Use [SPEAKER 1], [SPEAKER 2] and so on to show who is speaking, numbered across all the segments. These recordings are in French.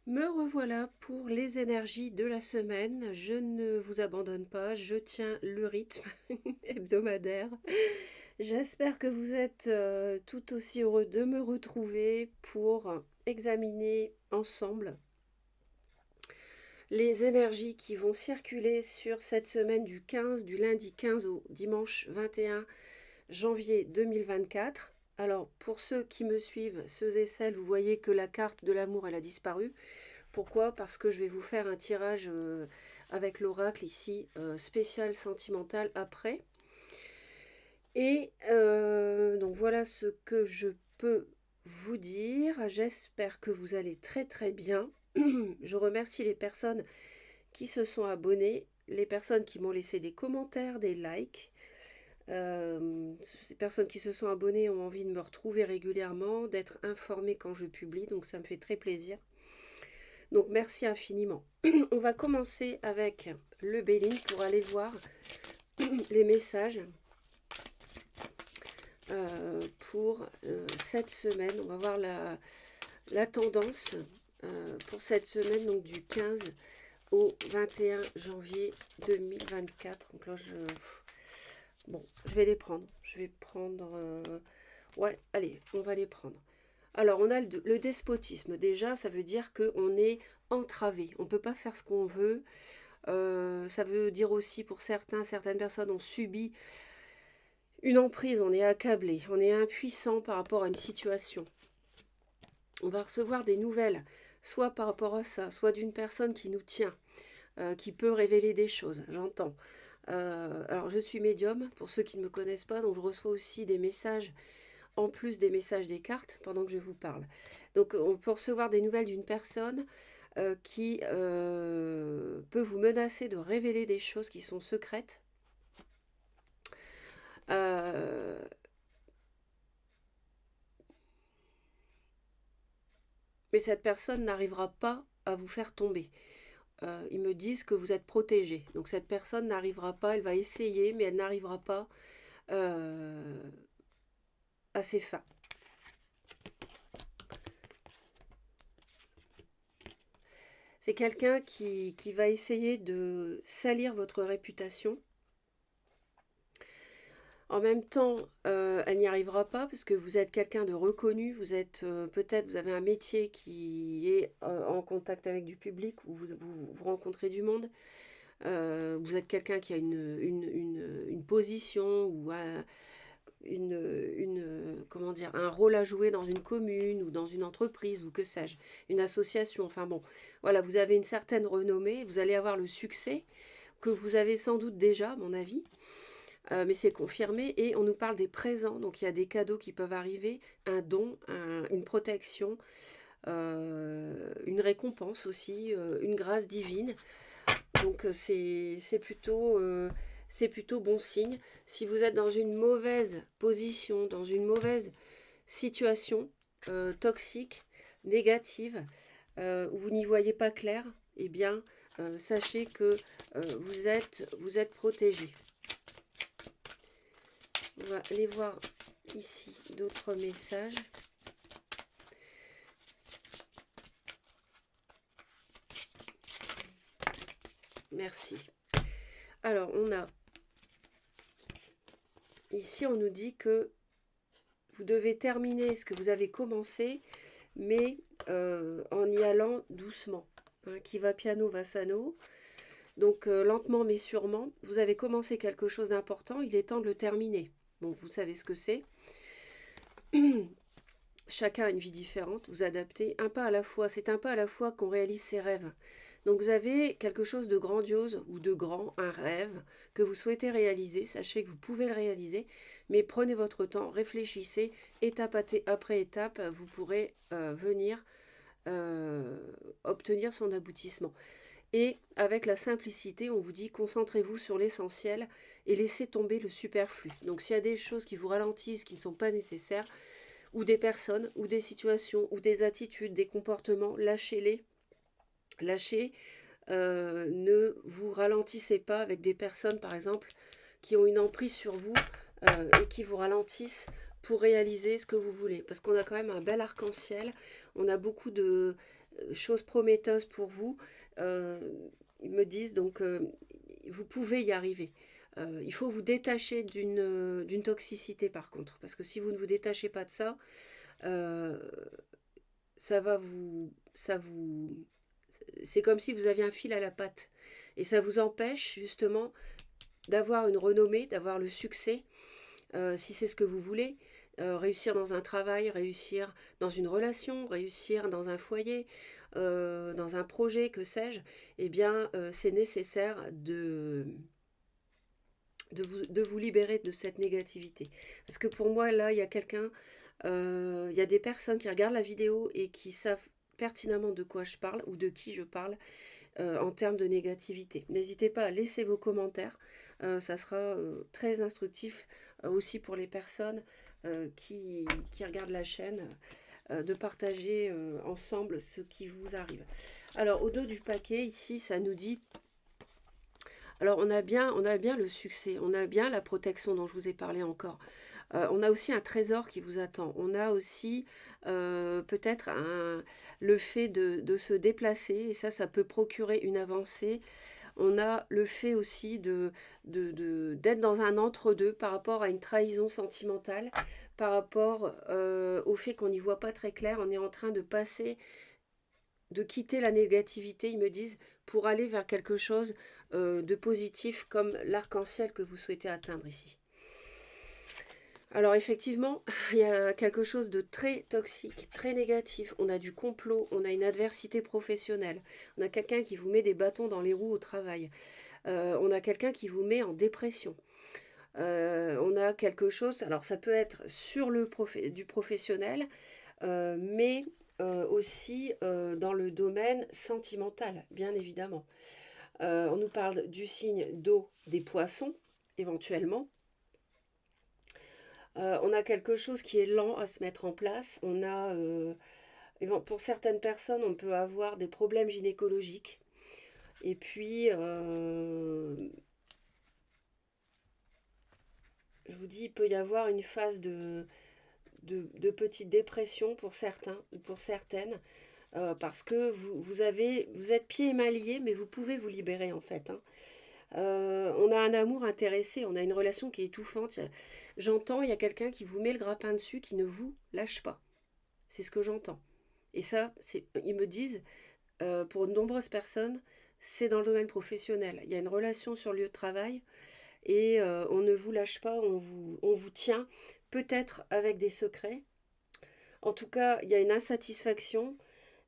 [SPEAKER 1] Me revoilà pour les énergies de la semaine. Je ne vous abandonne pas, je tiens le rythme hebdomadaire. J'espère que vous êtes tout aussi heureux de me retrouver pour examiner ensemble les énergies qui vont circuler sur cette semaine du lundi 15 au dimanche 21 janvier 2024. Alors, pour ceux qui me suivent, ceux et celles, vous voyez que la carte de l'amour, elle a disparu. Pourquoi? Parce que je vais vous faire un tirage avec l'oracle ici, spécial sentimental après. Et donc voilà ce que je peux vous dire. J'espère que vous allez très très bien. Je remercie les personnes qui se sont abonnées, les personnes qui m'ont laissé des commentaires, des likes. Ces personnes qui se sont abonnées ont envie de me retrouver régulièrement, d'être informées quand je publie, donc ça me fait très plaisir. Donc merci infiniment. On va commencer avec le Béline pour aller voir les messages pour cette semaine. On va voir la tendance pour cette semaine, donc du 15 au 21 janvier 2024. Donc là, bon, je vais les prendre. Je vais prendre... ouais, allez, on va les prendre. Alors, on a le despotisme. Déjà, ça veut dire qu'on est entravé. On ne peut pas faire ce qu'on veut. Ça veut dire aussi, pour certaines personnes ont subi une emprise. On est accablé. On est impuissant par rapport à une situation. On va recevoir des nouvelles, soit par rapport à ça, soit d'une personne qui nous tient, qui peut révéler des choses. J'entends. Alors, je suis médium, pour ceux qui ne me connaissent pas, donc je reçois aussi des messages en plus des messages des cartes pendant que je vous parle. Donc on peut recevoir des nouvelles d'une personne qui peut vous menacer de révéler des choses qui sont secrètes. Euh, mais cette personne n'arrivera pas à vous faire tomber. Ils me disent que vous êtes protégé. Donc cette personne n'arrivera pas, elle va essayer, mais elle n'arrivera pas à ses fins. C'est quelqu'un qui va essayer de salir votre réputation. En même temps, elle n'y arrivera pas parce que vous êtes quelqu'un de reconnu, vous êtes peut-être, vous avez un métier qui est en contact avec du public, où vous rencontrez du monde. Vous êtes quelqu'un qui a une position ou comment dire, un rôle à jouer dans une commune ou dans une entreprise ou que sais-je, une association. Enfin bon, voilà, vous avez une certaine renommée, vous allez avoir le succès que vous avez sans doute déjà, à mon avis. Mais c'est confirmé et on nous parle des présents, donc il y a des cadeaux qui peuvent arriver, un don, une protection, une récompense aussi, une grâce divine. Donc c'est plutôt bon signe. Si vous êtes dans une mauvaise position, dans une mauvaise situation toxique, négative, où vous n'y voyez pas clair, eh bien sachez que vous êtes protégé. On va aller voir ici d'autres messages. Merci. Alors, on a... Ici, on nous dit que vous devez terminer ce que vous avez commencé, mais en y allant doucement. Hein, qui va piano va sano. Donc, lentement mais sûrement, vous avez commencé quelque chose d'important, il est temps de le terminer. Bon, vous savez ce que c'est. Chacun a une vie différente, vous adaptez un pas à la fois. C'est un pas à la fois qu'on réalise ses rêves. Donc vous avez quelque chose de grandiose ou de grand, un rêve que vous souhaitez réaliser. Sachez que vous pouvez le réaliser, mais prenez votre temps, réfléchissez, étape après étape, vous pourrez venir obtenir son aboutissement. Et avec la simplicité, on vous dit concentrez-vous sur l'essentiel et laissez tomber le superflu. Donc s'il y a des choses qui vous ralentissent, qui ne sont pas nécessaires, ou des personnes, ou des situations, ou des attitudes, des comportements, lâchez-les. Lâchez, ne vous ralentissez pas avec des personnes, par exemple, qui ont une emprise sur vous et qui vous ralentissent pour réaliser ce que vous voulez. Parce qu'on a quand même un bel arc-en-ciel. On a beaucoup de choses prometteuses pour vous. Euh, Ils me disent donc, vous pouvez y arriver. Il faut vous détacher d'une toxicité par contre, parce que si vous ne vous détachez pas de ça, euh, ça vous, c'est comme si vous aviez un fil à la patte, et ça vous empêche justement d'avoir une renommée, d'avoir le succès, si c'est ce que vous voulez, réussir dans un travail, réussir dans une relation, réussir dans un foyer, dans un projet, que sais-je, eh bien, c'est nécessaire de vous libérer de cette négativité. Parce que pour moi, là, il y a quelqu'un, il y a des personnes qui regardent la vidéo et qui savent pertinemment de quoi je parle ou de qui je parle en termes de négativité. N'hésitez pas à laisser vos commentaires, ça sera très instructif aussi pour les personnes qui regardent la chaîne, de partager ensemble ce qui vous arrive. Alors au dos du paquet, ici, ça nous dit... Alors on a bien le succès, on a bien la protection dont je vous ai parlé encore. On a aussi un trésor qui vous attend. On a aussi peut-être le fait de se déplacer, et ça peut procurer une avancée. On a le fait aussi d'être dans un entre-deux par rapport à une trahison sentimentale, par rapport au fait qu'on n'y voit pas très clair. On est en train de passer, de quitter la négativité, ils me disent, pour aller vers quelque chose de positif, comme l'arc-en-ciel que vous souhaitez atteindre ici. Alors effectivement, il y a quelque chose de très toxique, très négatif. On a du complot, on a une adversité professionnelle, on a quelqu'un qui vous met des bâtons dans les roues au travail, on a quelqu'un qui vous met en dépression. On a quelque chose, alors ça peut être sur du professionnel, mais aussi dans le domaine sentimental, bien évidemment. On nous parle du signe d'eau des poissons, éventuellement. On a quelque chose qui est lent à se mettre en place. On a, pour certaines personnes, on peut avoir des problèmes gynécologiques. Et puis, je vous dis, il peut y avoir une phase de petite dépression pour certains ou pour certaines, parce que vous êtes pieds et mains liés, mais vous pouvez vous libérer en fait, hein. On a un amour intéressé, on a une relation qui est étouffante. J'entends, il y a quelqu'un qui vous met le grappin dessus, qui ne vous lâche pas. C'est ce que j'entends. Et ça, ils me disent, pour de nombreuses personnes, c'est dans le domaine professionnel. Il y a une relation sur le lieu de travail et on ne vous lâche pas, on vous tient, peut-être avec des secrets. En tout cas, il y a une insatisfaction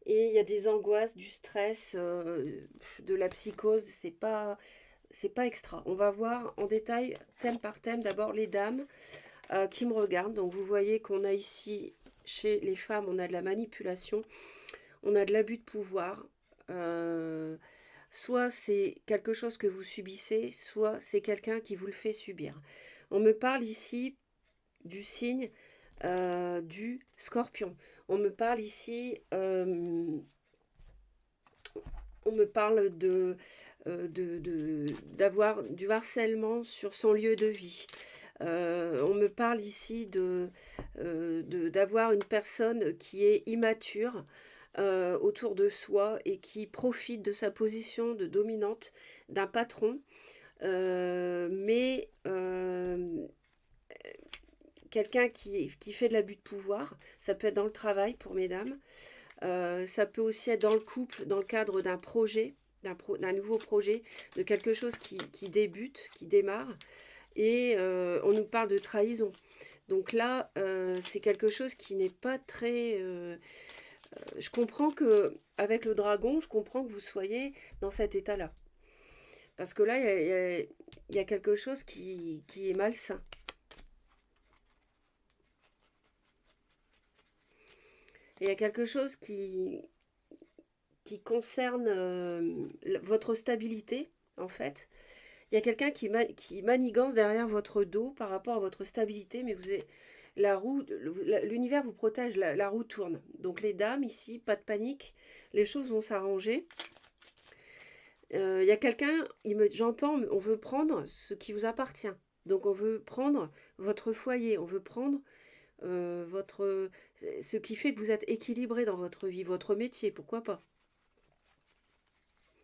[SPEAKER 1] et il y a des angoisses, du stress, de la psychose. C'est pas extra. On va voir en détail, thème par thème, d'abord les dames qui me regardent. Donc vous voyez qu'on a ici, chez les femmes, on a de la manipulation, on a de l'abus de pouvoir. Soit c'est quelque chose que vous subissez, soit c'est quelqu'un qui vous le fait subir. On me parle ici du signe du scorpion. On me parle ici, on me parle d'avoir du harcèlement sur son lieu de vie. On me parle ici d'avoir une personne qui est immature autour de soi et qui profite de sa position de dominante d'un patron, mais quelqu'un qui fait de l'abus de pouvoir. Ça peut être dans le travail pour mesdames, ça peut aussi être dans le couple, dans le cadre d'un projet, d'un nouveau projet, de quelque chose qui débute, qui démarre, et on nous parle de trahison. Donc là, c'est quelque chose qui n'est pas très... je comprends que, avec le dragon, je comprends que vous soyez dans cet état-là. Parce que là, il y a quelque chose qui est malsain. Il y a quelque chose qui concerne votre stabilité, en fait. Il y a quelqu'un qui manigance derrière votre dos par rapport à votre stabilité, mais la roue, l'univers vous protège, la roue tourne. Donc les dames, ici, pas de panique, les choses vont s'arranger. Il y a quelqu'un, j'entends, on veut prendre ce qui vous appartient. Donc on veut prendre votre foyer, on veut prendre ce qui fait que vous êtes équilibré dans votre vie, votre métier, pourquoi pas.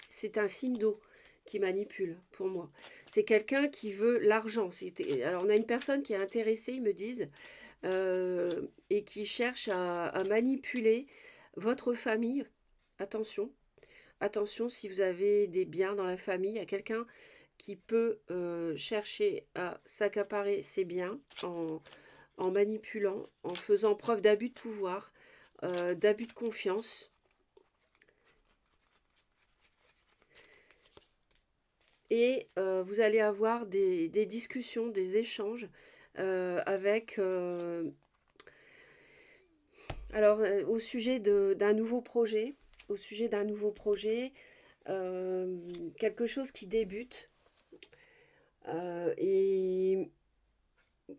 [SPEAKER 1] C'est un signe d'eau qui manipule pour moi. C'est quelqu'un qui veut l'argent. Alors on a une personne qui est intéressée, ils me disent, et qui cherche à manipuler votre famille. Attention, attention si vous avez des biens dans la famille, il y a quelqu'un qui peut chercher à s'accaparer ses biens en manipulant, en faisant preuve d'abus de pouvoir, d'abus de confiance. Et vous allez avoir des discussions, des échanges avec... alors, au sujet d'un nouveau projet, quelque chose qui débute. Et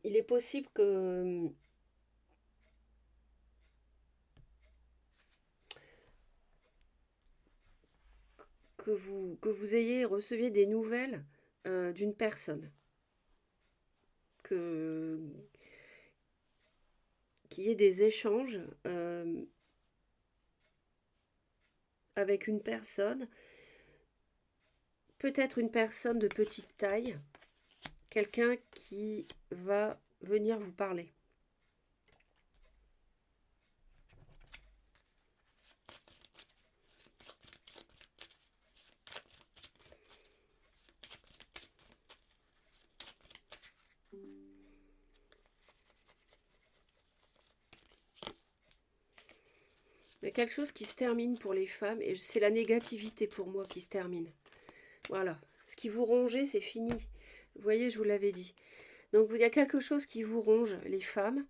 [SPEAKER 1] il est possible que vous receviez des nouvelles d'une personne, qu'il y ait des échanges avec une personne, peut-être une personne de petite taille, quelqu'un qui va venir vous parler. Il y a quelque chose qui se termine pour les femmes, et c'est la négativité pour moi qui se termine. Voilà. Ce qui vous rongeait, c'est fini. Vous voyez, je vous l'avais dit. Donc, il y a quelque chose qui vous ronge, les femmes.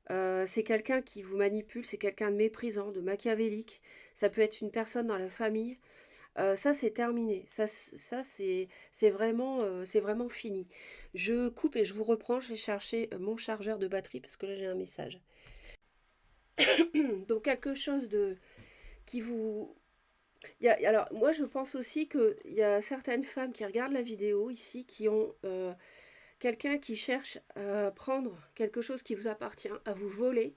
[SPEAKER 1] C'est quelqu'un qui vous manipule, c'est quelqu'un de méprisant, de machiavélique. Ça peut être une personne dans la famille. Ça, c'est terminé. Ça c'est vraiment fini. Je coupe et je vous reprends. Je vais chercher mon chargeur de batterie parce que là, j'ai un message. Donc, quelque chose qui vous... alors, moi, je pense aussi qu'il y a certaines femmes qui regardent la vidéo ici qui ont quelqu'un qui cherche à prendre quelque chose qui vous appartient, à vous voler.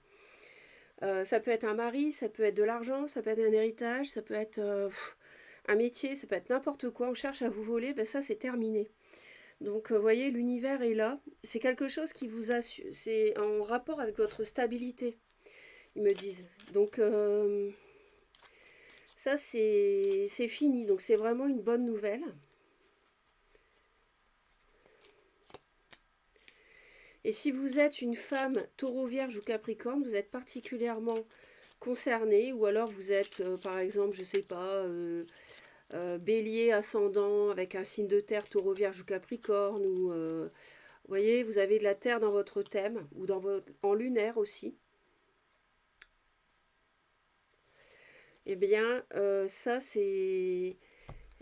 [SPEAKER 1] Ça peut être un mari, ça peut être de l'argent, ça peut être un héritage, ça peut être un métier, ça peut être n'importe quoi. On cherche à vous voler, ben ça, c'est terminé. Donc, vous voyez, l'univers est là. C'est quelque chose qui vous assure. C'est en rapport avec votre stabilité, ils me disent. Donc, ça, c'est fini. Donc, c'est vraiment une bonne nouvelle. Et si vous êtes une femme taureau, vierge ou capricorne, vous êtes particulièrement concerné. Ou alors, vous êtes, par exemple, je ne sais pas, bélier, ascendant, avec un signe de terre, taureau, vierge ou capricorne. Ou, vous voyez, vous avez de la terre dans votre thème. Ou en lunaire aussi. Eh bien, ça, c'est...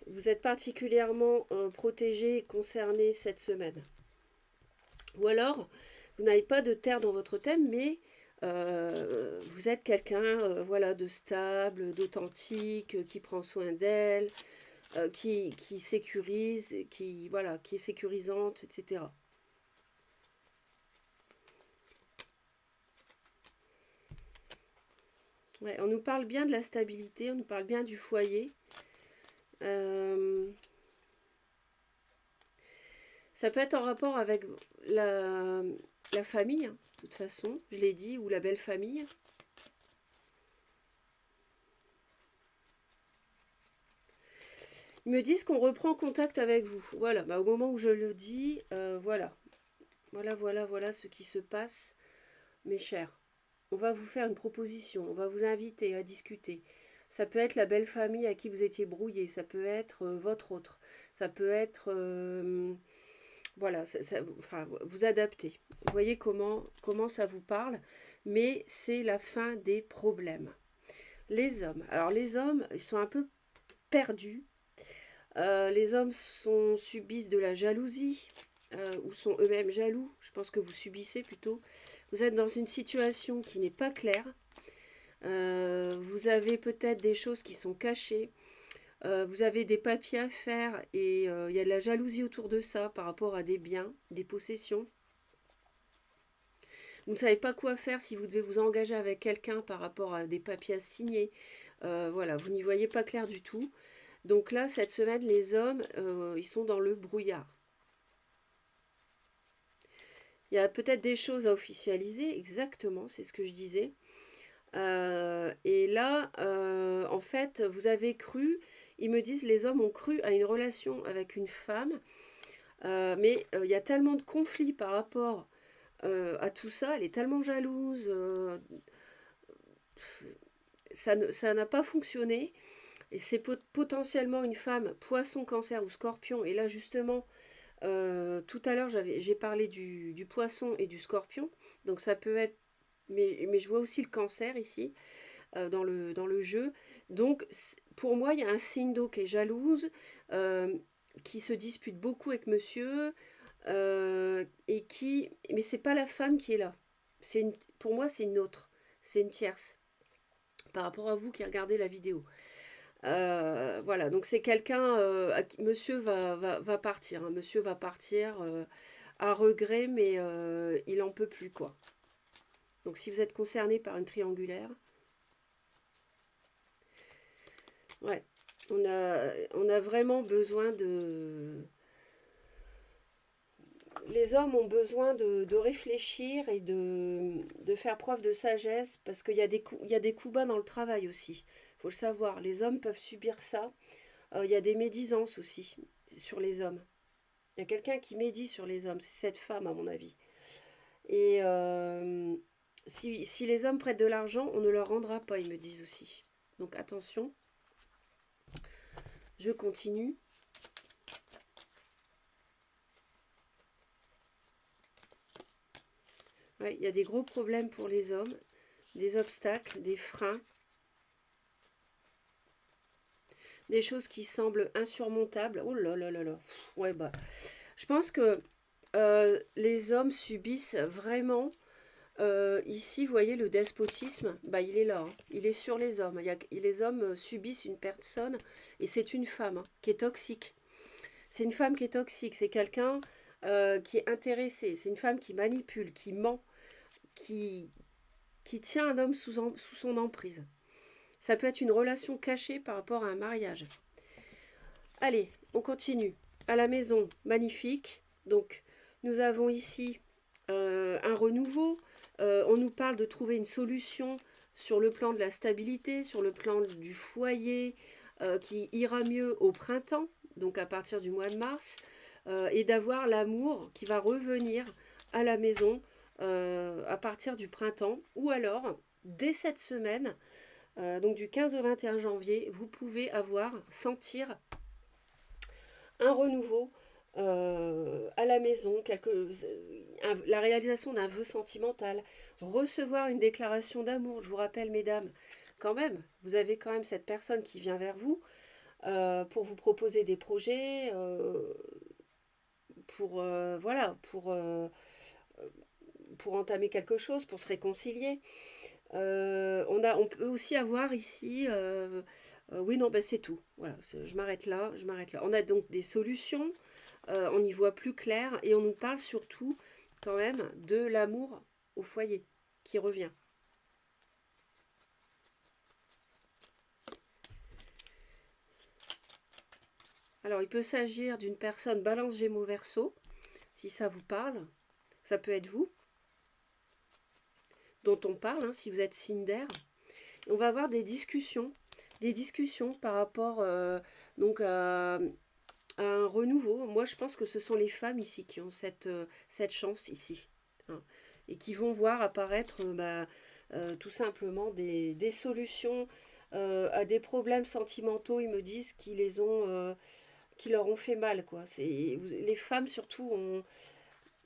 [SPEAKER 1] Vous êtes particulièrement protégé et concerné cette semaine. Ou alors, vous n'avez pas de terre dans votre thème, mais vous êtes quelqu'un voilà, de stable, d'authentique, qui prend soin d'elle, qui sécurise, voilà, qui est sécurisante, etc. Ouais, on nous parle bien de la stabilité, on nous parle bien du foyer. Ça peut être en rapport avec la famille, hein, de toute façon, je l'ai dit, ou la belle famille. Ils me disent qu'on reprend contact avec vous. Voilà, bah, au moment où je le dis, voilà. Voilà ce qui se passe, mes chers. On va vous faire une proposition, on va vous inviter à discuter. Ça peut être la belle famille à qui vous étiez brouillé, ça peut être votre autre, ça peut être... voilà, enfin, vous adaptez. Vous voyez comment ça vous parle, mais c'est la fin des problèmes. Les hommes. Alors les hommes, ils sont un peu perdus. Les hommes subissent de la jalousie ou sont eux-mêmes jaloux. Je pense que vous subissez plutôt. Vous êtes dans une situation qui n'est pas claire. Vous avez peut-être des choses qui sont cachées. Vous avez des papiers à faire et il y a de la jalousie autour de ça par rapport à des biens, des possessions. Vous ne savez pas quoi faire si vous devez vous engager avec quelqu'un par rapport à des papiers à signer. Voilà, vous n'y voyez pas clair du tout. Donc là, cette semaine, les hommes, ils sont dans le brouillard. Il y a peut-être des choses à officialiser, exactement, c'est ce que je disais. Et là, en fait, vous avez cru, ils me disent, les hommes ont cru à une relation avec une femme, mais il y a tellement de conflits par rapport à tout ça, elle est tellement jalouse, ça n'a pas fonctionné, et c'est potentiellement une femme poisson, cancer ou scorpion, et là justement, tout à l'heure j'ai parlé du poisson et du scorpion, donc ça peut être, mais je vois aussi le cancer ici, dans le jeu. Donc, pour moi, il y a un signe d'eau qui est jalouse, qui se dispute beaucoup avec monsieur, et qui... Mais c'est pas la femme qui est là. Pour moi, c'est une autre. C'est une tierce. Par rapport à vous qui regardez la vidéo. Voilà, donc c'est quelqu'un... monsieur va partir. Hein. Monsieur va partir à regret, mais il en peut plus, quoi. Donc si vous êtes concerné par une triangulaire... Ouais, on a vraiment besoin de... Les hommes ont besoin de réfléchir et de faire preuve de sagesse parce qu'il y a il y a des coups bas dans le travail aussi. Il faut le savoir, les hommes peuvent subir ça. Il y a des médisances aussi sur les hommes. Il y a quelqu'un qui médit sur les hommes, c'est cette femme à mon avis. Et si les hommes prêtent de l'argent, on ne leur rendra pas, ils me disent aussi. Donc attention, je continue. Ouais, il y a des gros problèmes pour les hommes, des obstacles, des freins, des choses qui semblent insurmontables. Oh là là là là. Ouais, bah, je pense que les hommes subissent vraiment. Ici, vous voyez, le despotisme, bah, il est là. Hein. Il est sur les hommes. Les hommes subissent une personne, et c'est une femme hein, qui est toxique. C'est une femme qui est toxique. C'est quelqu'un qui est intéressé. C'est une femme qui manipule, qui ment, qui, qui tient un homme sous son emprise. Ça peut être une relation cachée par rapport à un mariage. Allez, on continue. À la maison, magnifique. Donc, nous avons ici un renouveau. On nous parle de trouver une solution sur le plan de la stabilité, sur le plan du foyer, qui ira mieux au printemps, donc à partir du mois de mars, et d'avoir l'amour qui va revenir à la maison à partir du printemps, ou alors, dès cette semaine, donc du 15 au 21 janvier, vous pouvez sentir un renouveau à la maison, la réalisation d'un vœu sentimental, recevoir une déclaration d'amour. Je vous rappelle, mesdames, quand même, vous avez quand même cette personne qui vient vers vous pour vous proposer des projets, voilà, pour entamer quelque chose, pour se réconcilier. On peut aussi avoir ici, oui, non, ben c'est tout. Voilà, je m'arrête là, je m'arrête là. On a donc des solutions, on y voit plus clair et on nous parle surtout quand même de l'amour au foyer qui revient. Alors, il peut s'agir d'une personne Balance Gémeaux Verseau, si ça vous parle. Ça peut être vous, dont on parle, hein, si vous êtes signe d'air. On va avoir des discussions par rapport donc à un renouveau. Moi, je pense que ce sont les femmes ici qui ont cette chance ici. Hein, et qui vont voir apparaître tout simplement des solutions à des problèmes sentimentaux, ils me disent, qui leur ont fait mal. Quoi. Les femmes, surtout,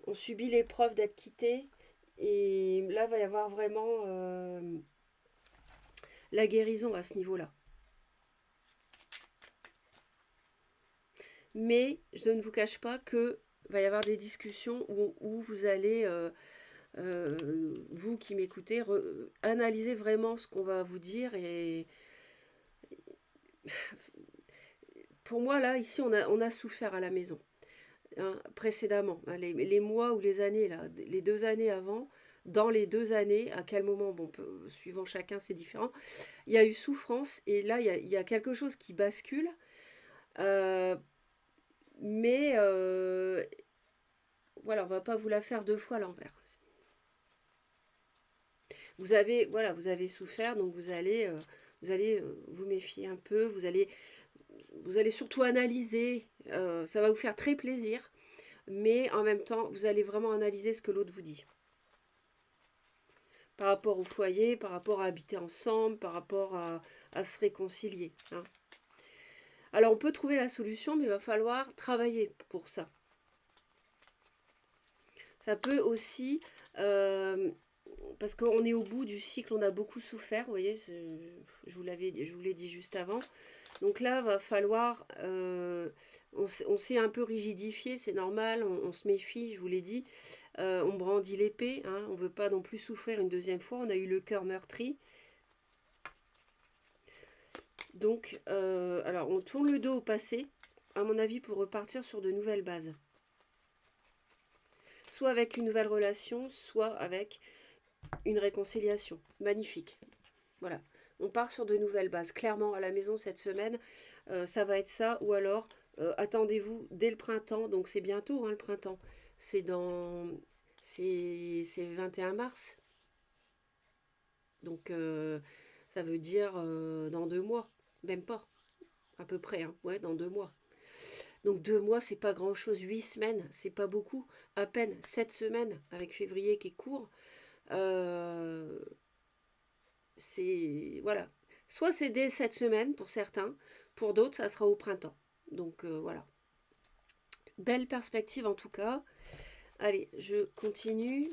[SPEAKER 1] ont subi l'épreuve d'être quittées. Et là, il va y avoir vraiment la guérison à ce niveau-là. Mais je ne vous cache pas que va y avoir des discussions où vous allez, vous qui m'écoutez, analyser vraiment ce qu'on va vous dire. Et pour moi, là, ici, on a souffert à la maison. Hein, précédemment, hein, les mois ou les années, là, les 2 années avant, dans les 2 années, à quel moment, bon, suivant chacun, c'est différent, il y a eu souffrance, et là, il y a quelque chose qui bascule, euh, mais voilà, on va pas vous la faire 2 fois à l'envers. Voilà, vous avez souffert, donc vous allez vous méfier un peu, vous allez surtout analyser, ça va vous faire très plaisir, mais en même temps, vous allez vraiment analyser ce que l'autre vous dit. Par rapport au foyer, par rapport à habiter ensemble, par rapport à se réconcilier. Hein. Alors, on peut trouver la solution, mais il va falloir travailler pour ça. Ça peut aussi, parce qu'on est au bout du cycle, on a beaucoup souffert, vous voyez, je vous l'ai dit juste avant. Donc là, va falloir, on s'est un peu rigidifié, c'est normal, on se méfie, je vous l'ai dit, on brandit l'épée, hein, on ne veut pas non plus souffrir une deuxième fois, on a eu le cœur meurtri. Donc, alors on tourne le dos au passé, à mon avis, pour repartir sur de nouvelles bases. Soit avec une nouvelle relation, soit avec une réconciliation. Magnifique. Voilà. On part sur de nouvelles bases. Clairement, à la maison cette semaine, ça va être ça. Ou alors, attendez-vous dès le printemps. Donc c'est bientôt, hein, le printemps. C'est 21 mars. Donc ça veut dire dans 2 mois. Même pas. À peu près. Hein. Ouais, dans 2 mois. Donc 2 mois, c'est pas grand-chose. 8 semaines, c'est pas beaucoup. À peine 7 semaines avec février qui est court. C'est voilà. Soit c'est dès cette semaine pour certains, pour d'autres ça sera au printemps. Donc voilà. Belle perspective en tout cas. Allez, je continue.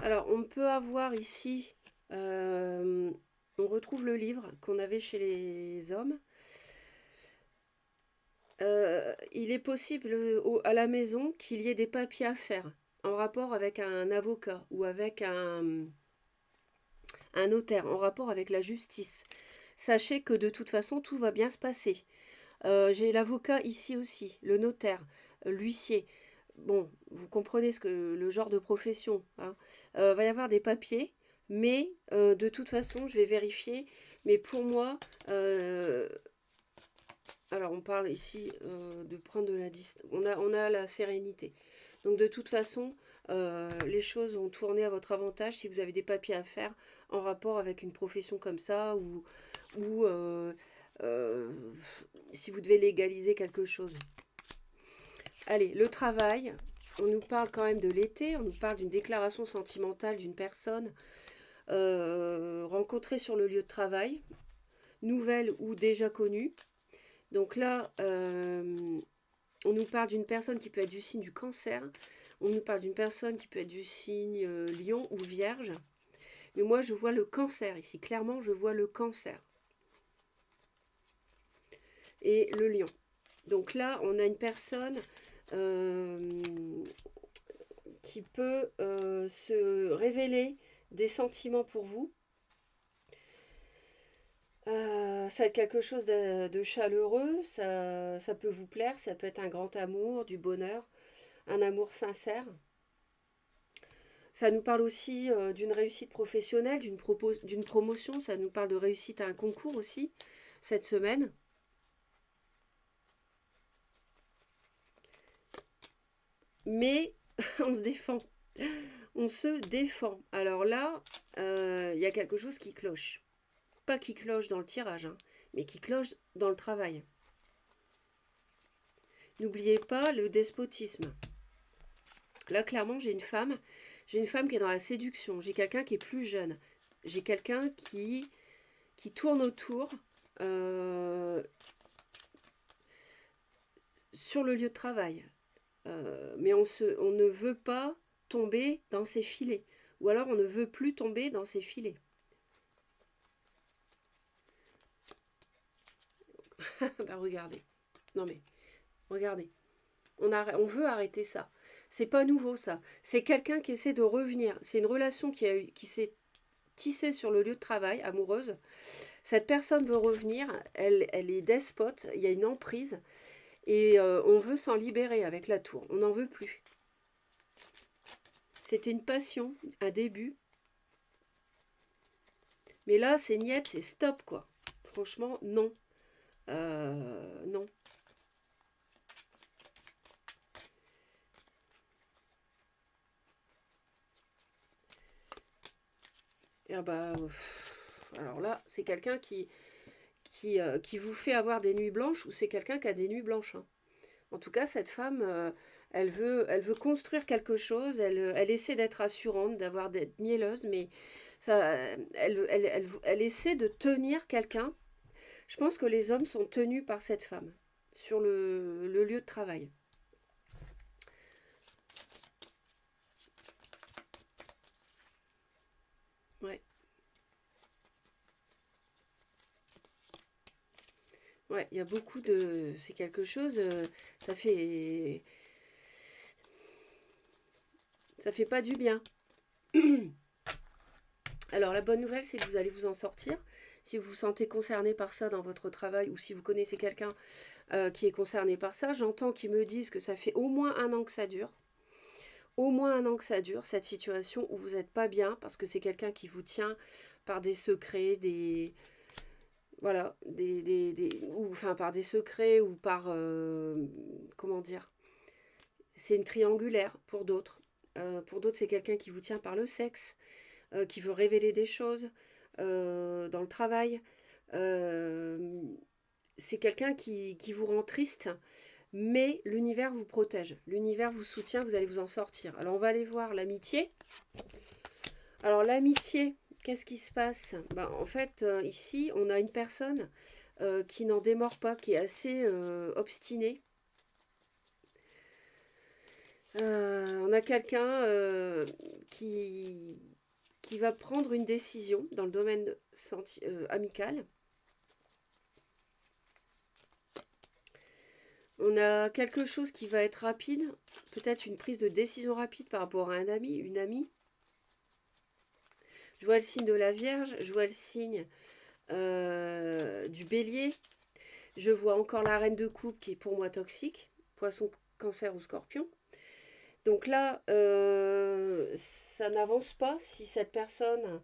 [SPEAKER 1] Alors on peut avoir ici, on retrouve le livre qu'on avait chez les hommes. Il est possible à la maison qu'il y ait des papiers à faire en rapport avec un avocat ou avec un notaire, en rapport avec la justice. Sachez que de toute façon, tout va bien se passer. J'ai l'avocat ici aussi, le notaire, l'huissier. Bon, vous comprenez le genre de profession. Hein. Va y avoir des papiers, mais de toute façon, je vais vérifier. Mais pour moi, alors on parle ici de prendre de la distance. On a la sérénité. Donc de toute façon, les choses vont tourner à votre avantage si vous avez des papiers à faire en rapport avec une profession comme ça ou si vous devez légaliser quelque chose. Allez, le travail, on nous parle quand même de l'été, on nous parle d'une déclaration sentimentale d'une personne rencontrée sur le lieu de travail, nouvelle ou déjà connue. Donc là, on nous parle d'une personne qui peut être du signe du cancer, on nous parle d'une personne qui peut être du signe lion ou vierge. Mais moi, je vois le cancer ici. Clairement, je vois le cancer. Et le lion. Donc là, on a une personne qui peut se révéler des sentiments pour vous. Ça va être quelque chose de chaleureux, ça peut vous plaire, ça peut être un grand amour, du bonheur, un amour sincère. Ça nous parle aussi d'une réussite professionnelle, d'une promotion, ça nous parle de réussite à un concours aussi, cette semaine. Mais on se défend. On se défend. Alors là, il y a quelque chose qui cloche. Pas qui cloche dans le tirage, hein, mais qui cloche dans le travail. N'oubliez pas le despotisme. Là, clairement, j'ai une femme qui est dans la séduction. J'ai quelqu'un qui est plus jeune. J'ai quelqu'un qui tourne autour sur le lieu de travail. Mais on ne veut pas tomber dans ses filets. Ou alors on ne veut plus tomber dans ses filets. Bah regardez. Non mais, regardez. On veut arrêter ça. C'est pas nouveau ça. C'est quelqu'un qui essaie de revenir. C'est une relation qui s'est tissée sur le lieu de travail, amoureuse. Cette personne veut revenir, elle est despote, il y a une emprise et on veut s'en libérer avec la tour. On n'en veut plus. C'était une passion, un début. Mais là, c'est niet, c'est stop quoi. Franchement, non. Non. Et bah, alors là, c'est quelqu'un qui vous fait avoir des nuits blanches ou c'est quelqu'un qui a des nuits blanches. Hein. En tout cas, cette femme, elle veut construire quelque chose, elle essaie d'être assurante, d'être mielleuse, mais ça, elle essaie de tenir quelqu'un. Je pense que les hommes sont tenus par cette femme sur le lieu de travail. Ouais. Ouais, il y a beaucoup de... C'est quelque chose, ça fait... Ça fait pas du bien. Alors, la bonne nouvelle, c'est que vous allez vous en sortir. Si vous vous sentez concerné par ça dans votre travail ou si vous connaissez quelqu'un qui est concerné par ça, j'entends qu'ils me disent que ça fait au moins 1 an que ça dure. Au moins 1 an que ça dure, cette situation où vous n'êtes pas bien parce que c'est quelqu'un qui vous tient par des secrets, des... Voilà, ou, enfin, par des secrets ou par... comment dire? C'est une triangulaire pour d'autres. Pour d'autres, c'est quelqu'un qui vous tient par le sexe, qui veut révéler des choses dans le travail. Euh, c'est quelqu'un qui vous rend triste, mais l'univers vous protège. L'univers vous soutient, vous allez vous en sortir. Alors, on va aller voir l'amitié. Alors, l'amitié, qu'est-ce qui se passe? Ben, en fait, ici, on a une personne qui n'en démord pas, qui est assez obstinée. On a quelqu'un qui va prendre une décision dans le domaine amical. On a quelque chose qui va être rapide, peut-être une prise de décision rapide par rapport à un ami, une amie. Je vois le signe de la Vierge, je vois le signe du Bélier. Je vois encore la Reine de Coupe qui est pour moi toxique, Poisson, Cancer ou Scorpion. Donc là, ça n'avance pas si cette personne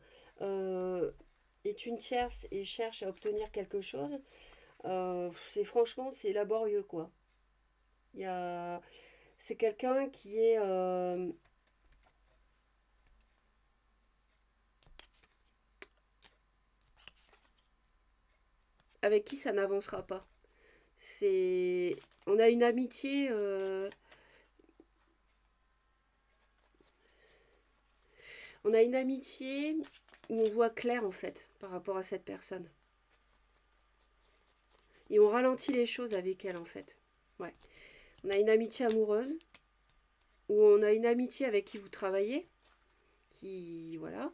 [SPEAKER 1] est une tierce et cherche à obtenir quelque chose. C'est franchement, c'est laborieux quoi. Il y a, c'est quelqu'un qui est avec qui ça n'avancera pas. C'est, on a une amitié. On a une amitié où on voit clair en fait par rapport à cette personne. Et on ralentit les choses avec elle en fait. Ouais. On a une amitié amoureuse, ou on a une amitié avec qui vous travaillez, qui voilà.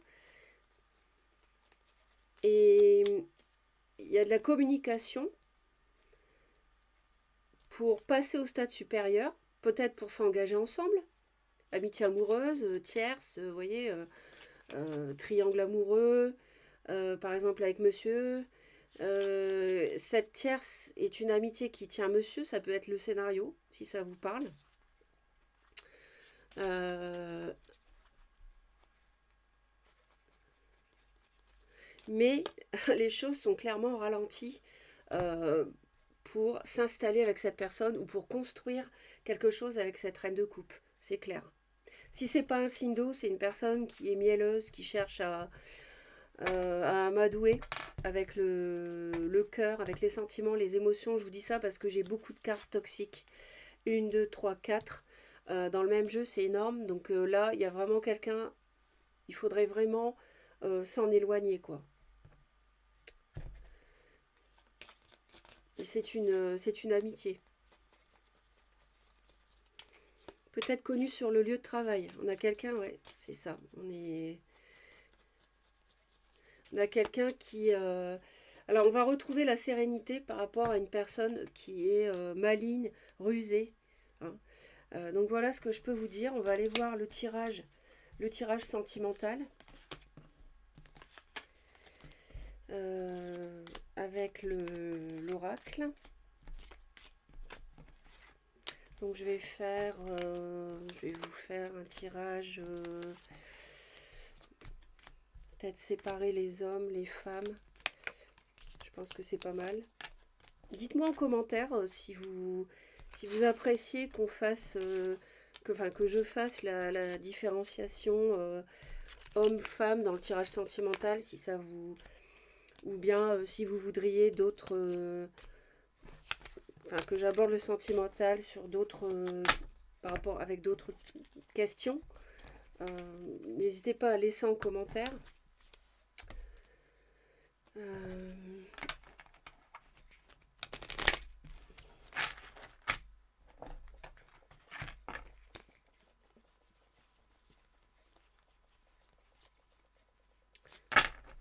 [SPEAKER 1] Et il y a de la communication pour passer au stade supérieur, peut-être pour s'engager ensemble. Amitié amoureuse, tierce, vous voyez, triangle amoureux, par exemple avec monsieur. Cette tierce est une amitié qui tient monsieur, ça peut être le scénario, si ça vous parle. Mais les choses sont clairement ralenties pour s'installer avec cette personne ou pour construire quelque chose avec cette reine de coupe, c'est clair. Si c'est pas un signe d'eau, c'est une personne qui est mielleuse, qui cherche à amadouer avec le cœur, avec les sentiments, les émotions. Je vous dis ça parce que j'ai beaucoup de cartes toxiques. 1, 2, 3, 4. Dans le même jeu, c'est énorme. Donc là, il y a vraiment quelqu'un, il faudrait vraiment s'en éloigner, quoi. Et c'est une amitié. Peut-être connue sur le lieu de travail. On a quelqu'un, ouais, c'est ça. On a quelqu'un qui... alors, on va retrouver la sérénité par rapport à une personne qui est maligne, rusée. Hein. Donc voilà ce que je peux vous dire. On va aller voir le tirage sentimental. Avec l'oracle. Donc je vais vous faire un tirage, peut-être séparer les hommes, les femmes. Je pense que c'est pas mal. Dites-moi en commentaire si vous appréciez qu'on fasse, que je fasse la différenciation homme-femme dans le tirage sentimental, si ça vous, ou bien si vous voudriez d'autres, que j'aborde le sentimental sur d'autres, par rapport avec d'autres questions. N'hésitez pas à laisser en commentaire.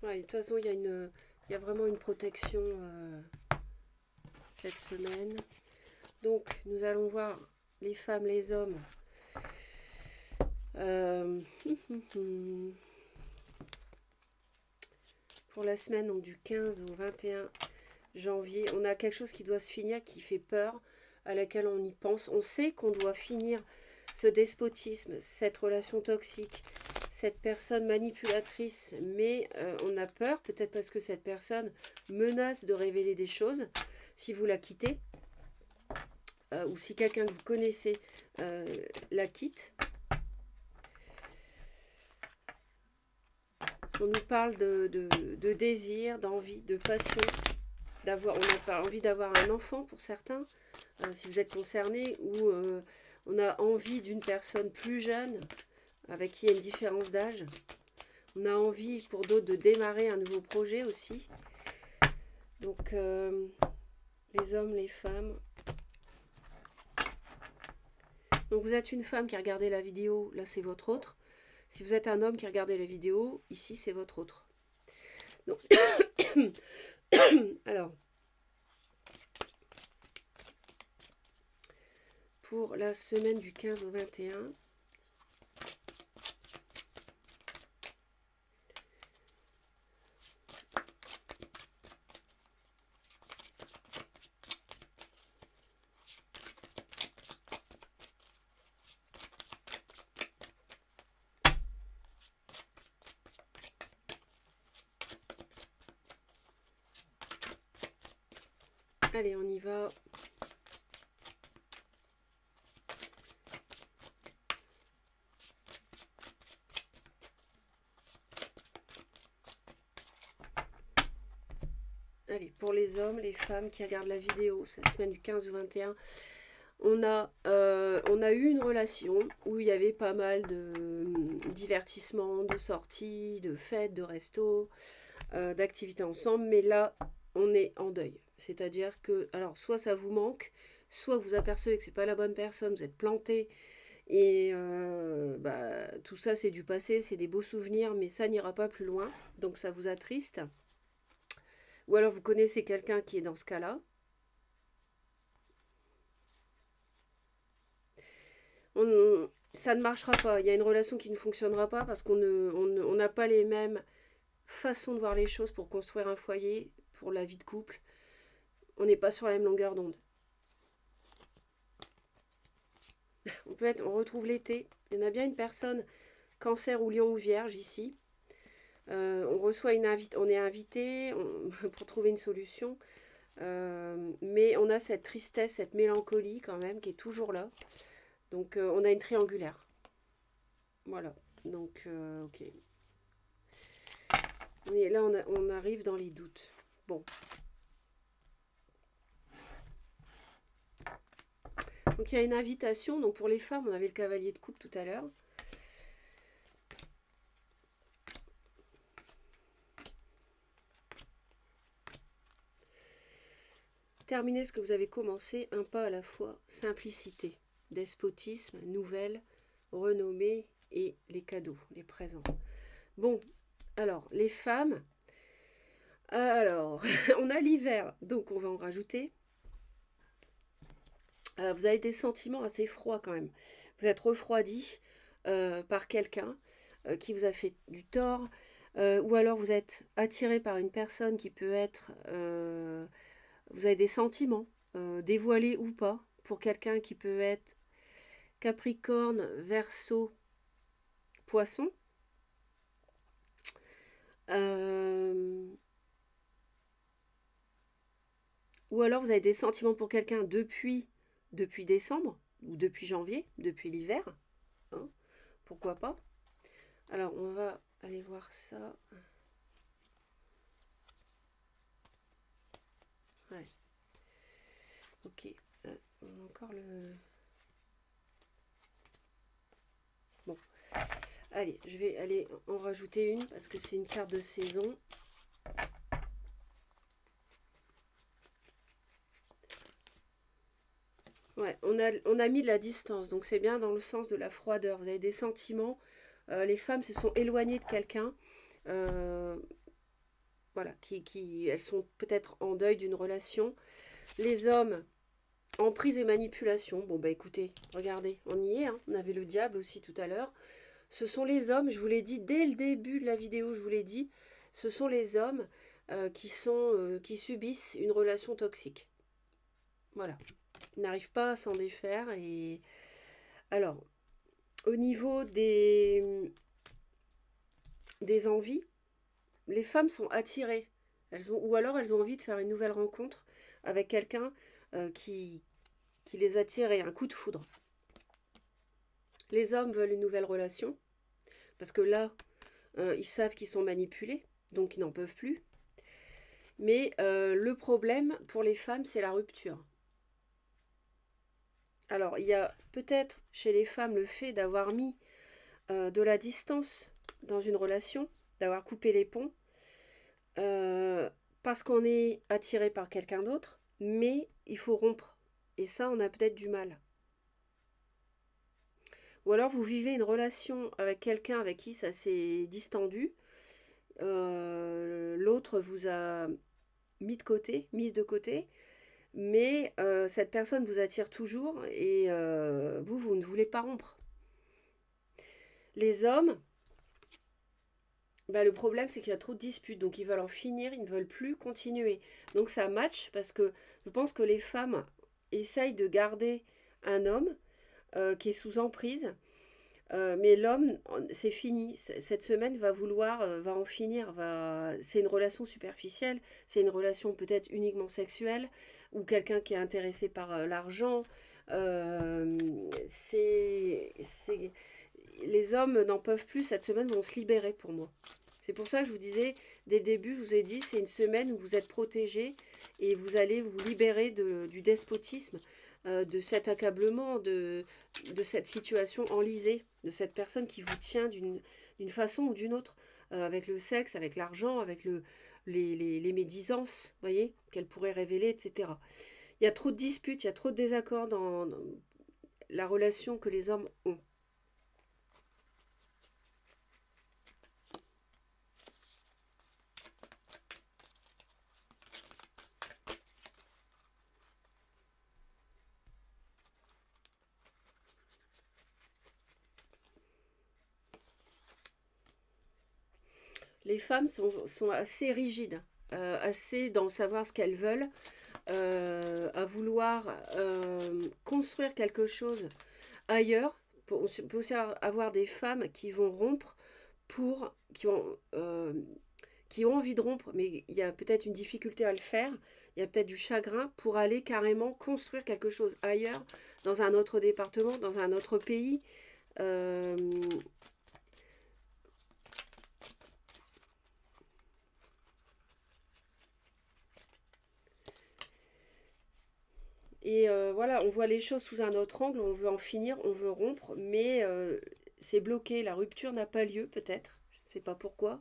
[SPEAKER 1] Ouais, de toute façon, il y a vraiment une protection cette semaine. Donc, nous allons voir les femmes, les hommes. Pour la semaine donc, du 15 au 21 janvier, on a quelque chose qui doit se finir, qui fait peur, à laquelle on y pense. On sait qu'on doit finir ce despotisme, cette relation toxique, cette personne manipulatrice, mais on a peur, peut-être parce que cette personne menace de révéler des choses, si vous la quittez, ou si quelqu'un que vous connaissez la quitte. On nous parle de désir, d'envie, de passion, on a envie d'avoir un enfant pour certains, si vous êtes concerné, ou on a envie d'une personne plus jeune, avec qui il y a une différence d'âge. On a envie pour d'autres de démarrer un nouveau projet aussi. Donc les hommes, les femmes. Donc vous êtes une femme qui a regardé la vidéo, là c'est votre autre. Si vous êtes un homme qui a regardé la vidéo, ici c'est votre autre. Donc alors, pour la semaine du 15 au 21, allez, on y va. Allez, pour les hommes, les femmes qui regardent la vidéo, c'est la semaine du 15 au 21, on a eu une relation où il y avait pas mal de divertissements, de sorties, de fêtes, de restos, d'activités ensemble, mais là, on est en deuil. C'est-à-dire que, alors, soit ça vous manque, soit vous apercevez que c'est pas la bonne personne, vous êtes planté, et tout ça, c'est du passé, c'est des beaux souvenirs, mais ça n'ira pas plus loin, donc ça vous attriste. Ou alors vous connaissez quelqu'un qui est dans ce cas-là. Ça ne marchera pas. Il y a une relation qui ne fonctionnera pas parce qu'on n'a pas les mêmes façons de voir les choses pour construire un foyer, pour la vie de couple. On n'est pas sur la même longueur d'onde. On retrouve l'été. Il y en a bien une personne, Cancer ou Lion ou Vierge ici. On reçoit on est invité pour trouver une solution. Mais on a cette tristesse, cette mélancolie quand même qui est toujours là. Donc on a une triangulaire. Voilà. Donc ok. Et là on arrive dans les doutes. Bon. Donc il y a une invitation. Donc pour les femmes, on avait le cavalier de coupe tout à l'heure. Terminez ce que vous avez commencé, un pas à la fois. Simplicité, despotisme, nouvelle, renommée et les cadeaux, les présents. Bon, alors, les femmes. Alors, on a l'hiver, donc on va en rajouter. Vous avez des sentiments assez froids quand même. Vous êtes refroidi par quelqu'un qui vous a fait du tort, ou alors vous êtes attiré par une personne qui peut être... vous avez des sentiments, dévoilés ou pas, pour quelqu'un qui peut être Capricorne, Verseau, Poisson. Euh, ou alors vous avez des sentiments pour quelqu'un depuis décembre, ou depuis janvier, depuis l'hiver. Hein, pourquoi pas. Alors on va aller voir ça. Ouais. Ok. On a encore le... Bon. Allez, je vais aller en rajouter une parce que c'est une carte de saison. Ouais, on a mis de la distance, donc c'est bien dans le sens de la froideur. Vous avez des sentiments. Les femmes se sont éloignées de quelqu'un. euh, voilà, elles sont peut-être en deuil d'une relation. Les hommes, emprise et manipulation. Bon, bah écoutez, regardez, on y est. Hein. On avait le diable aussi tout à l'heure. Ce sont les hommes, je vous l'ai dit dès le début de la vidéo, je vous l'ai dit, ce sont les hommes qui subissent une relation toxique. Voilà. Ils n'arrivent pas à s'en défaire. Et alors, au niveau des envies, les femmes sont attirées. Ou alors elles ont envie de faire une nouvelle rencontre avec quelqu'un qui les attire et un coup de foudre. Les hommes veulent une nouvelle relation parce que là, ils savent qu'ils sont manipulés, donc ils n'en peuvent plus. Mais le problème pour les femmes, c'est la rupture. Alors, il y a peut-être chez les femmes le fait d'avoir mis de la distance dans une relation, d'avoir coupé les ponts, parce qu'on est attiré par quelqu'un d'autre, mais il faut rompre. Et ça, on a peut-être du mal. Ou alors vous vivez une relation avec quelqu'un avec qui ça s'est distendu, l'autre vous a mise de côté, mais cette personne vous attire toujours et vous ne voulez pas rompre. Les hommes, bah, le problème c'est qu'il y a trop de disputes, donc ils veulent en finir, ils ne veulent plus continuer. Donc ça match parce que je pense que les femmes essayent de garder un homme qui est sous emprise. Mais l'homme, c'est fini. Cette semaine va en finir. C'est une relation superficielle. C'est une relation peut-être uniquement sexuelle ou quelqu'un qui est intéressé par l'argent. Euh, les hommes n'en peuvent plus. Cette semaine vont se libérer pour moi. C'est pour ça que je vous disais, dès le début, je vous ai dit, c'est une semaine où vous êtes protégés et vous allez vous libérer du despotisme, de cet accablement, de cette situation enlisée, de cette personne qui vous tient d'une façon ou d'une autre, avec le sexe, avec l'argent, avec les médisances, voyez, qu'elle pourrait révéler, etc. Il y a trop de disputes, il y a trop de désaccords dans la relation que les hommes ont. Les femmes sont assez rigides, assez dans savoir ce qu'elles veulent, à vouloir construire quelque chose ailleurs. On peut aussi avoir des femmes qui vont rompre qui ont envie de rompre, mais il y a peut-être une difficulté à le faire. Il y a peut-être du chagrin pour aller carrément construire quelque chose ailleurs, dans un autre département, dans un autre pays. Euh, Et voilà, on voit les choses sous un autre angle, on veut en finir, on veut rompre, mais c'est bloqué, la rupture n'a pas lieu peut-être, je ne sais pas pourquoi.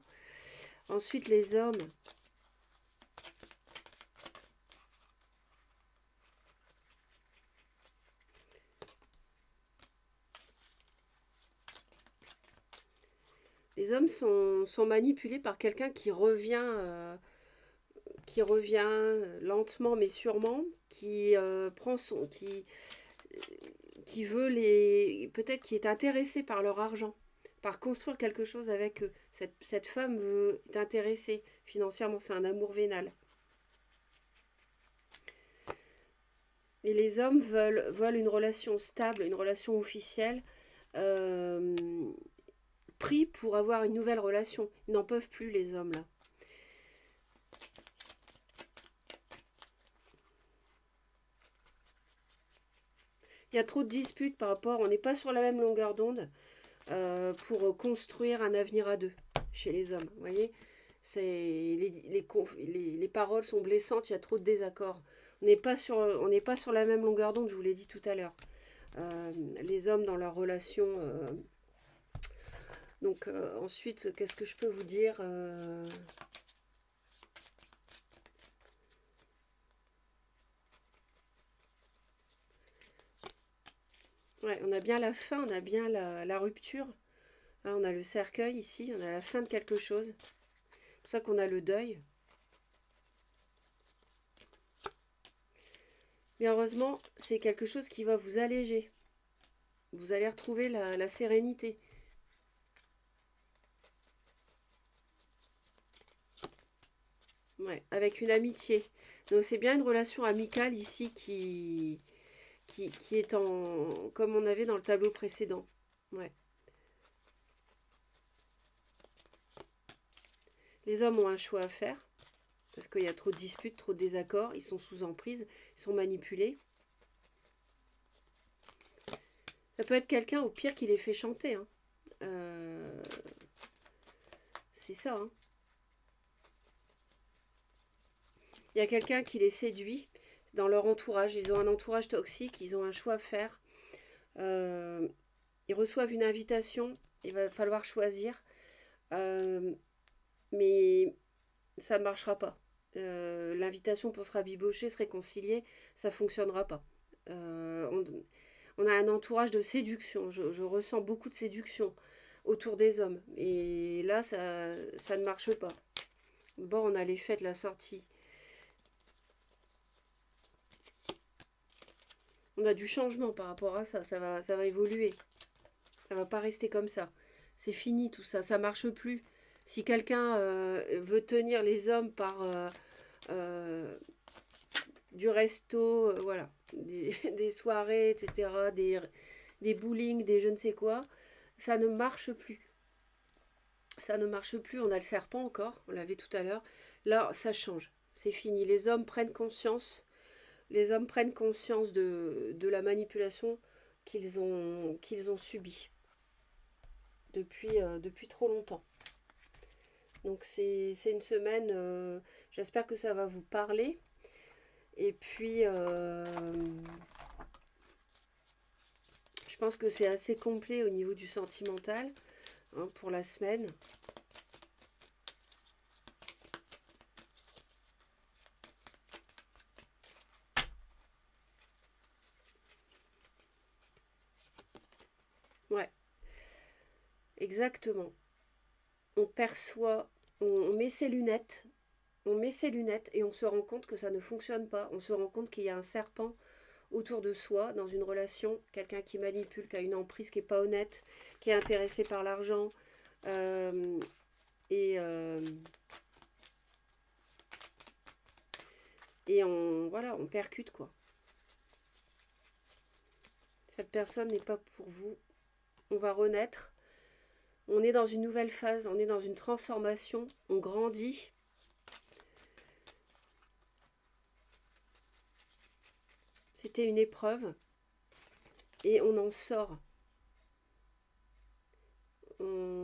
[SPEAKER 1] Ensuite, les hommes sont manipulés par quelqu'un qui revient lentement mais sûrement, qui prend son... qui veut peut-être qui est intéressé par leur argent, par construire quelque chose avec eux. Cette femme est intéressée financièrement, c'est un amour vénal. Et les hommes veulent une relation stable, une relation officielle, pris pour avoir une nouvelle relation. Ils n'en peuvent plus, les hommes, là. Il y a trop de disputes par rapport, on n'est pas sur la même longueur d'onde pour construire un avenir à deux chez les hommes. Vous voyez, les paroles sont blessantes, il y a trop de désaccords. On n'est pas sur la même longueur d'onde, je vous l'ai dit tout à l'heure. Les hommes dans leur relation. Donc ensuite, qu'est-ce que je peux vous dire Ouais, on a bien la fin, on a bien la rupture. Hein, on a le cercueil ici, on a la fin de quelque chose. C'est pour ça qu'on a le deuil. Mais heureusement, c'est quelque chose qui va vous alléger. Vous allez retrouver la sérénité. Ouais, avec une amitié. Donc c'est bien une relation amicale ici qui est en comme on avait dans le tableau précédent. Ouais. Les hommes ont un choix à faire parce qu'il y a trop de disputes, trop de désaccords, ils sont sous emprise, ils sont manipulés. Ça peut être quelqu'un au pire qui les fait chanter. Hein. C'est ça. Hein. Il y a quelqu'un qui les séduit dans leur entourage. Ils ont un entourage toxique, ils ont un choix à faire. Ils reçoivent une invitation, il va falloir choisir. Mais ça ne marchera pas. L'invitation pour se rabibocher, se réconcilier, ça ne fonctionnera pas. On a un entourage de séduction. Je ressens beaucoup de séduction autour des hommes. Et là, ça ne marche pas. Bon, on a l'effet de la sortie. On a du changement par rapport à ça. Ça va évoluer. Ça va pas rester comme ça. C'est fini tout ça. Ça marche plus. Si quelqu'un veut tenir les hommes par du resto, voilà, des soirées, etc., des bowling, des je ne sais quoi, ça ne marche plus. Ça ne marche plus. On a le serpent encore, on l'avait tout à l'heure. Là, ça change. C'est fini. Les hommes prennent conscience. Les hommes prennent conscience de la manipulation qu'ils ont subie depuis trop longtemps. Donc c'est une semaine, j'espère que ça va vous parler. Et puis, je pense que c'est assez complet au niveau du sentimental hein, pour la semaine. Ouais, exactement. On perçoit, on met ses lunettes. On met ses lunettes et on se rend compte que ça ne fonctionne pas. On se rend compte qu'il y a un serpent autour de soi, dans une relation, quelqu'un qui manipule, qui a une emprise, qui n'est pas honnête, qui est intéressé par l'argent. Et on percute quoi. Cette personne n'est pas pour vous. On va renaître. On est dans une nouvelle phase, on est dans une transformation, on grandit. C'était une épreuve et on en sort.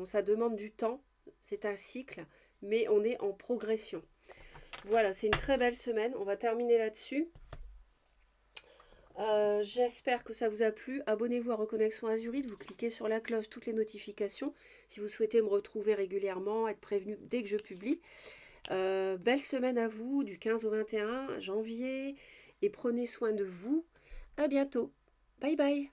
[SPEAKER 1] Ça demande du temps, c'est un cycle, mais on est en progression. Voilà, c'est une très belle semaine. On va terminer là-dessus. J'espère que ça vous a plu. Abonnez-vous à Reconnexion Azurite. Vous cliquez sur la cloche, toutes les notifications. Si vous souhaitez me retrouver régulièrement, être prévenu dès que je publie. Belle semaine à vous, du 15 au 21 janvier. Et prenez soin de vous. À bientôt. Bye bye.